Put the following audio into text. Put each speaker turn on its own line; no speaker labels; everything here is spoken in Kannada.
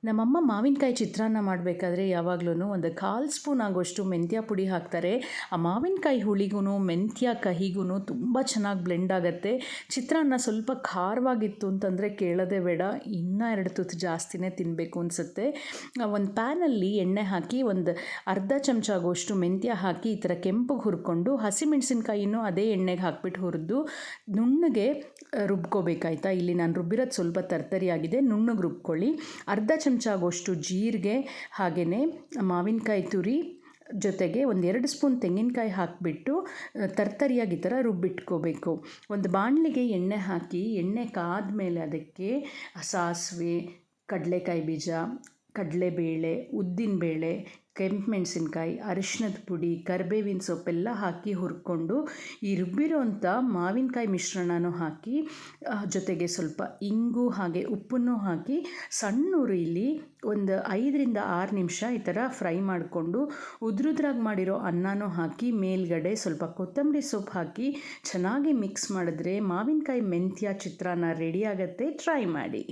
ನಮ್ಮಮ್ಮ ಮಾವಿನಕಾಯಿ ಚಿತ್ರಾನ್ನ ಮಾಡಬೇಕಾದ್ರೆ ಯಾವಾಗ್ಲೂ ಒಂದು 1/4 ಸ್ಪೂನ್ ಆಗೋಷ್ಟು ಮೆಂತ್ಯ ಪುಡಿ ಹಾಕ್ತಾರೆ. ಆ ಮಾವಿನಕಾಯಿ ಹುಳಿಗೂ ಮೆಂತ್ಯ ಕಹಿಗೂ ತುಂಬ ಚೆನ್ನಾಗಿ ಬ್ಲೆಂಡ್ ಆಗುತ್ತೆ. ಚಿತ್ರಾನ್ನ ಸ್ವಲ್ಪ ಖಾರವಾಗಿತ್ತು ಅಂತಂದರೆ ಕೇಳೋದೇ ಬೇಡ, ಇನ್ನೂ 2 ತುತ್ತು ಜಾಸ್ತಿನೇ ತಿನ್ನಬೇಕು ಅನಿಸುತ್ತೆ. ಒಂದು ಪ್ಯಾನಲ್ಲಿ ಎಣ್ಣೆ ಹಾಕಿ ಒಂದು ಅರ್ಧ ಚಮಚ ಆಗೋಷ್ಟು ಮೆಂತ್ಯ ಹಾಕಿ ಈ ಥರ ಕೆಂಪಗೆ ಹುರ್ಕೊಂಡು ಹಸಿಮೆಣಸಿನ್ಕಾಯಿನೂ ಅದೇ ಎಣ್ಣೆಗೆ ಹಾಕ್ಬಿಟ್ಟು ಹುರಿದು ನುಣ್ಣಗೆ ರುಬ್ಕೋಬೇಕಾಯ್ತಾ. ಇಲ್ಲಿ ನಾನು ರುಬ್ಬಿರೋದು ಸ್ವಲ್ಪ ತರ್ತರಿಯಾಗಿದೆ, ನುಣ್ಣಗೆ ರುಬ್ಕೊಳ್ಳಿ. ಅರ್ಧ ಚಮಚ ಆಗೋಷ್ಟು ಜೀರಿಗೆ, ಹಾಗೆಯೇ ಮಾವಿನಕಾಯಿ ತುರಿ ಜೊತೆಗೆ 1-2 ಸ್ಪೂನ್ ತೆಂಗಿನಕಾಯಿ ಹಾಕಿಬಿಟ್ಟು ತರ್ತರಿಯಾಗಿ ಈ ಥರ ರುಬ್ಬಿಟ್ಕೋಬೇಕು. ಒಂದು ಬಾಣಲಿಗೆ ಎಣ್ಣೆ ಹಾಕಿ ಎಣ್ಣೆ ಕಾದ ಮೇಲೆ ಅದಕ್ಕೆ ಸಾಸಿವೆ, ಕಡಲೆಕಾಯಿ ಬೀಜ, ಕಡಲೆಬೇಳೆ, ಉದ್ದಿನಬೇಳೆ, ಕೆಂಪು ಮೆಣಸಿನ್ಕಾಯಿ, ಅರಿಶಿಣದ ಪುಡಿ, ಕರಿಬೇವಿನ ಸೊಪ್ಪೆಲ್ಲ ಹಾಕಿ ಹುರ್ಕೊಂಡು ಈ ರುಬ್ಬಿರೋಂಥ ಮಾವಿನಕಾಯಿ ಮಿಶ್ರಣನೂ ಹಾಕಿ ಜೊತೆಗೆ ಸ್ವಲ್ಪ ಇಂಗು ಹಾಗೆ ಉಪ್ಪನ್ನು ಹಾಕಿ ಸಣ್ಣ ಉರಿಲಿ ಒಂದು 5-6 ನಿಮಿಷ ಈ ಥರ ಫ್ರೈ ಮಾಡಿಕೊಂಡು ಉದ್ರುದ್ರಾಗಿ ಮಾಡಿರೋ ಅನ್ನನೂ ಹಾಕಿ ಮೇಲ್ಗಡೆ ಸ್ವಲ್ಪ ಕೊತ್ತಂಬರಿ ಸೊಪ್ಪು ಹಾಕಿ ಚೆನ್ನಾಗಿ ಮಿಕ್ಸ್ ಮಾಡಿದ್ರೆ ಮಾವಿನಕಾಯಿ ಮೆಂತ್ಯ ಚಿತ್ರಾನ್ನ ರೆಡಿ ಆಗುತ್ತೆ. ಟ್ರೈ ಮಾಡಿ.